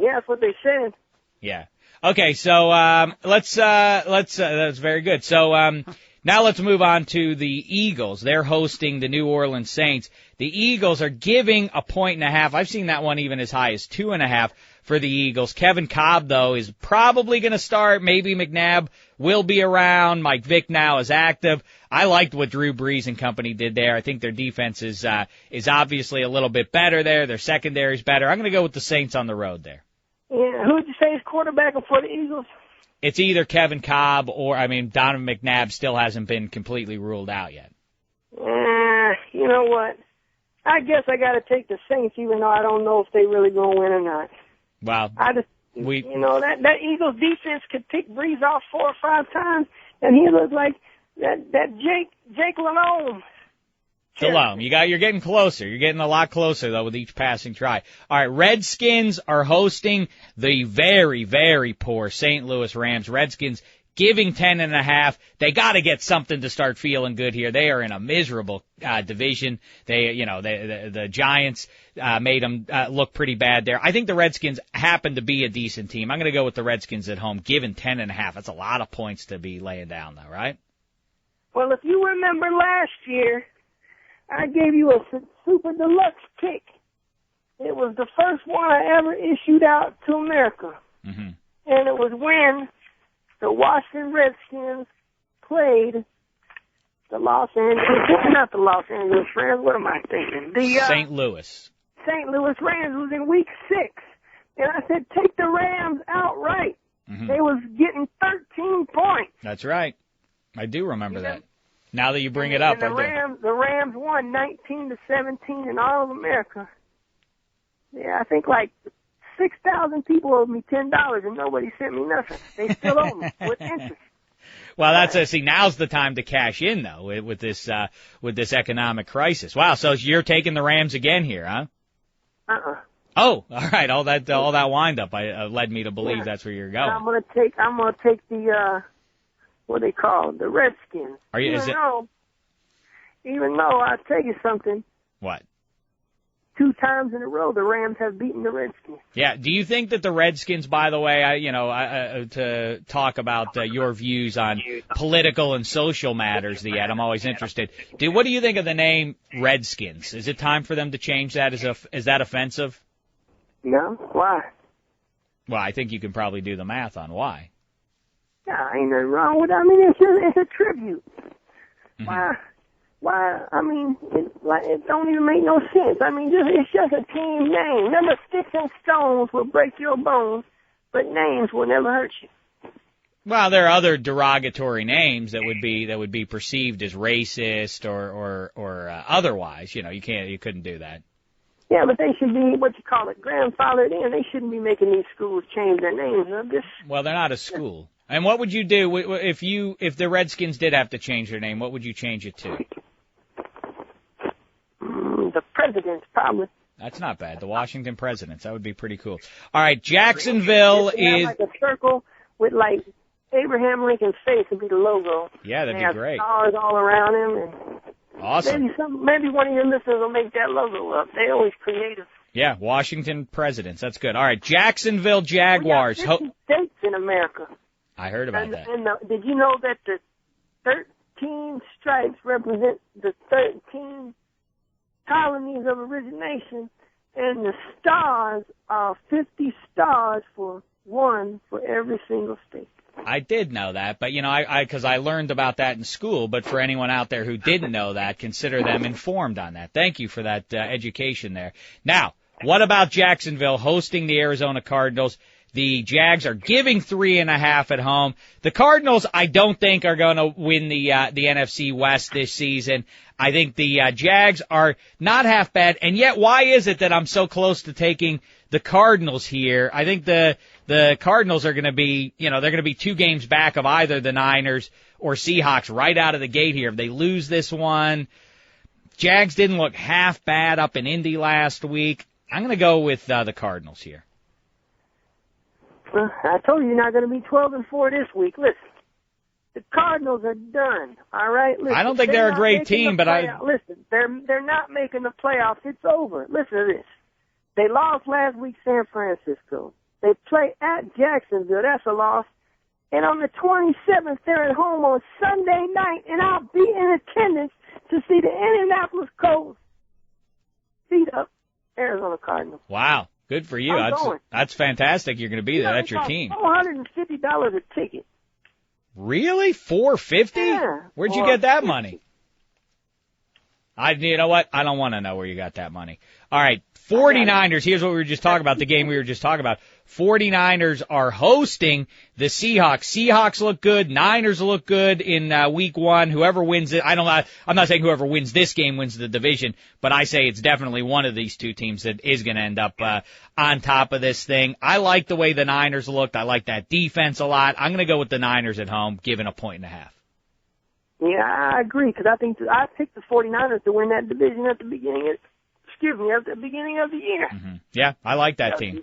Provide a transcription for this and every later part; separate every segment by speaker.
Speaker 1: Yeah, that's what they said.
Speaker 2: Yeah. Okay, so that's very good. So now let's move on to the Eagles. They're hosting the New Orleans Saints. The Eagles are giving 1.5. I've seen that one even as high as 2.5 for the Eagles. Kevin Cobb, though, is probably going to start. Maybe McNabb will be around. Mike Vick now is active. I liked what Drew Brees and company did there. I think their defense is obviously a little bit better there. Their secondary's better. I'm going to go with the Saints on the road there.
Speaker 1: Yeah, who would you say is quarterbacking for the Eagles?
Speaker 2: It's either Kevin Cobb or, Donovan McNabb still hasn't been completely ruled out yet.
Speaker 1: You know what? I guess I got to take the Saints, even though I don't know if they really going to win or not.
Speaker 2: Well,
Speaker 1: that Eagles defense could pick Breeze off 4 or 5 times, and he looks like that Jake Lalone.
Speaker 2: Shalom. You're getting closer. You're getting a lot closer, though, with each passing try. All right, Redskins are hosting the very, very poor St. Louis Rams. Redskins giving 10.5. They got to get something to start feeling good here. They are in a miserable division. The Giants made them look pretty bad there. I think the Redskins happen to be a decent team. I'm going to go with the Redskins at home, given 10.5. That's a lot of points to be laying down, though, right?
Speaker 1: Well, if you remember last year, I gave you a super deluxe pick. It was the first one I ever issued out to America.
Speaker 2: Mm-hmm.
Speaker 1: And it was when the Washington Redskins played the not the Los Angeles Rams, what am I thinking?
Speaker 2: St. Louis.
Speaker 1: St. Louis Rams was in week 6. And I said, take the Rams outright.
Speaker 2: Mm-hmm.
Speaker 1: They was getting 13 points.
Speaker 2: That's right. I do remember that. Now that you bring it up,
Speaker 1: the Rams won 19-17 in all of America. Yeah, I think like 6,000 people owed me $10 and nobody sent me nothing. They still owe me with interest.
Speaker 2: Well, now's the time to cash in though with this economic crisis. Wow, so you're taking the Rams again here, huh? Oh, all right. All that wind up led me to believe that's where you're going.
Speaker 1: I'm gonna take the what they call the Redskins. Even though I'll tell you something.
Speaker 2: What?
Speaker 1: 2 times in a row, the Rams have beaten the Redskins.
Speaker 2: Yeah. Do you think that the Redskins, by the way, to talk about your views on political and social matters, I'm always interested. What do you think of the name Redskins? Is it time for them to change that? Is that offensive?
Speaker 1: No. Why?
Speaker 2: Well, I think you can probably do the math on why.
Speaker 1: Yeah, ain't nothing wrong with it. I mean, it's a tribute.
Speaker 2: Mm-hmm.
Speaker 1: Why? I mean, it don't even make no sense. I mean, it's just a team name. Remember, sticks and stones will break your bones, but names will never hurt you.
Speaker 2: Well, there are other derogatory names that would be perceived as racist or otherwise. You couldn't do that.
Speaker 1: Yeah, but they should be grandfathered in. They shouldn't be making these schools change their names.
Speaker 2: Well, they're not a school. And what would you do if the Redskins did have to change their name? What would you change it to?
Speaker 1: The Presidents, probably.
Speaker 2: That's not bad. The Washington Presidents. That would be pretty cool. All right, Jacksonville is
Speaker 1: like a circle with like Abraham Lincoln's face would be the logo.
Speaker 2: Yeah, that'd be great.
Speaker 1: Stars all around him, and
Speaker 2: awesome.
Speaker 1: Maybe one of your listeners will make that logo up. They're always creative.
Speaker 2: Yeah, Washington Presidents. That's good. All right, Jacksonville Jaguars.
Speaker 1: We got 50 states in America.
Speaker 2: I heard about that.
Speaker 1: And did you know that the 13 stripes represent the 13 colonies of origination, and the stars are 50 stars for every single state?
Speaker 2: I did know that, but because I learned about that in school. But for anyone out there who didn't know that, consider them informed on that. Thank you for that education there. Now, what about Jacksonville hosting the Arizona Cardinals? The Jags are giving 3.5 at home. The Cardinals, I don't think, are going to win the NFC West this season. I think the Jags are not half bad, and yet why is it that I'm so close to taking the Cardinals here? I think the Cardinals are going to be, they're going to be 2 games back of either the Niners or Seahawks right out of the gate here. If they lose this one, Jags didn't look half bad up in Indy last week. I'm going to go with the Cardinals here.
Speaker 1: I told you you're not going to be 12-4 this week. Listen, the Cardinals are done. All right. Listen,
Speaker 2: I don't think they're a great team, but
Speaker 1: listen, they're not making the playoffs. It's over. Listen to this. They lost last week, San Francisco. They play at Jacksonville. That's a loss. And on the 27th, they're at home on Sunday night, and I'll be in attendance to see the Indianapolis Colts beat up Arizona Cardinals.
Speaker 2: Wow. Good for you. That's fantastic. You're going to be there. That's your team.
Speaker 1: $450 a ticket.
Speaker 2: Really? $450?
Speaker 1: Yeah.
Speaker 2: Where'd you get that money? You know what? I don't want to know where you got that money. All right. 49ers. Here's what we were just talking about, the game we were just talking about. 49ers are hosting the Seahawks. Seahawks look good. Niners look good in week 1. Whoever wins it, I'm not saying whoever wins this game wins the division, but I say it's definitely one of these two teams that is going to end up on top of this thing. I like the way the Niners looked. I like that defense a lot. I'm going to go with the Niners at home, giving 1.5.
Speaker 1: Yeah, I agree, because I picked the 49ers to win that division at the beginning of the year.
Speaker 2: Mm-hmm. Yeah, I like that team.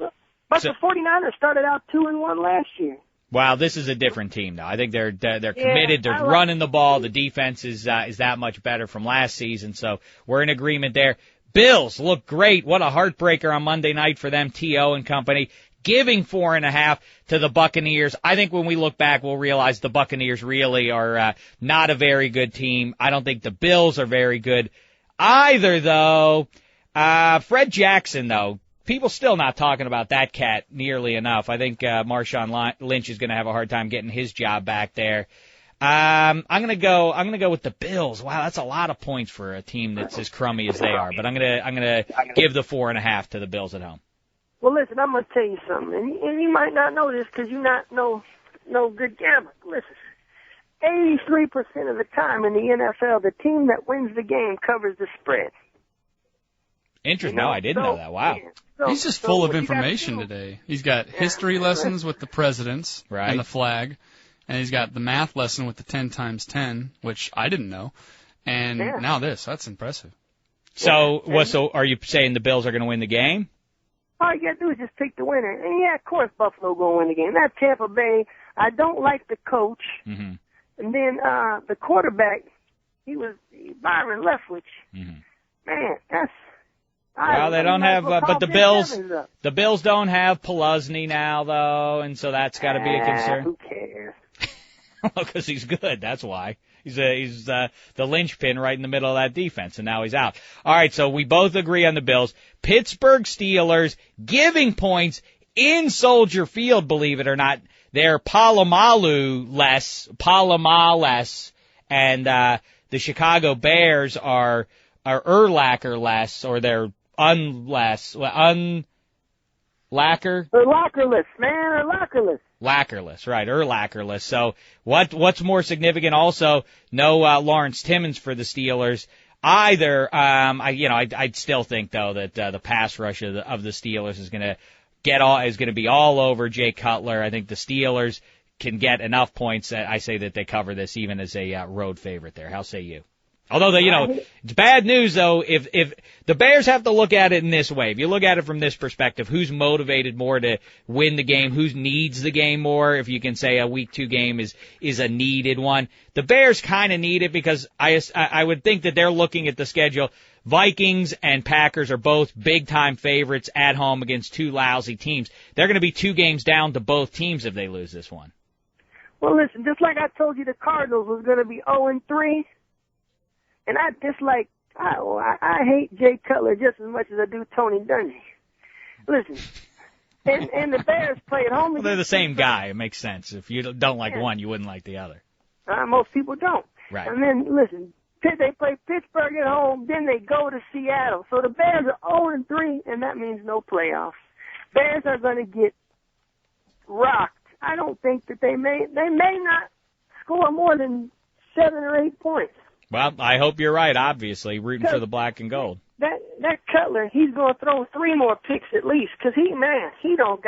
Speaker 1: But the 49ers started out 2-1 last year.
Speaker 2: Wow, this is a different team now. I think they're committed. They're running the ball. The defense is that much better from last season, so we're in agreement there. Bills look great. What a heartbreaker on Monday night for them, T.O. and company, giving 4.5 to the Buccaneers. I think when we look back, we'll realize the Buccaneers really are not a very good team. I don't think the Bills are very good either, though. Fred Jackson, though, people still not talking about that cat nearly enough. I think Marshawn Lynch is going to have a hard time getting his job back there. I'm going to go with the Bills. Wow, that's a lot of points for a team that's as crummy as they are. But I'm going to give the 4.5 to the Bills at home.
Speaker 1: Well, listen, I'm going to tell you something, and you might not know this because you're not no good gambler. Listen, 83% of the time in the NFL, the team that wins the game covers the spread.
Speaker 2: Interesting. No, I didn't know that. Wow.
Speaker 3: Yeah. He's just full of information today. He's got history lessons with the presidents and the flag, and he's got the math lesson with the 10 times 10, which I didn't know, and now this. That's impressive.
Speaker 2: So are you saying the Bills are going to win the game?
Speaker 1: All you got to do is just pick the winner. And, yeah, of course Buffalo going to win the game. That's Tampa Bay. I don't like the coach. Mm-hmm. And then the quarterback, he was Byron Leftwich. Mm-hmm. Man, that's...
Speaker 2: Well, they don't have, but the Bills don't have Peluzny now, though, and so that's got to be a concern.
Speaker 1: Who cares?
Speaker 2: Well, because he's good, that's why. He's the linchpin right in the middle of that defense, and now he's out. All right, so we both agree on the Bills. Pittsburgh Steelers giving points in Soldier Field, believe it or not. They're Palomar-less, and the Chicago Bears are Urlacher-less, or they're lacquer?
Speaker 1: They're lacquerless, man. They're lacquerless.
Speaker 2: Lacquerless, right. Lacquerless. So what's more significant also, no Lawrence Timmons for the Steelers either. I'd still think, though, that the pass rush of the Steelers is going to be all over Jay Cutler. I think the Steelers can get enough points that I say that they cover this even as a road favorite there. How say you? Although, it's bad news, though, if the Bears have to look at it in this way. If you look at it from this perspective, who's motivated more to win the game, who needs the game more, if you can say a Week 2 game is a needed one. The Bears kind of need it because I would think that they're looking at the schedule. Vikings and Packers are both big-time favorites at home against two lousy teams. They're going to be 2 games down to both teams if they lose this one.
Speaker 1: Well, listen, just like I told you the Cardinals was going to be 0-3, and I dislike, I hate Jay Cutler just as much as I do Tony Dungy. Listen, and the Bears play at home.
Speaker 2: Well, they're the same guy. It makes sense. If you don't like one, you wouldn't like the other.
Speaker 1: Most people don't.
Speaker 2: Right.
Speaker 1: And then, listen, they play Pittsburgh at home, then they go to Seattle. So the Bears are 0-3, and that means no playoffs. Bears are going to get rocked. I don't think that they may not score more than 7 or 8 points.
Speaker 2: Well, I hope you're right, obviously, rooting for the black and gold.
Speaker 1: That Cutler, he's going to throw 3 more picks at least, because he don't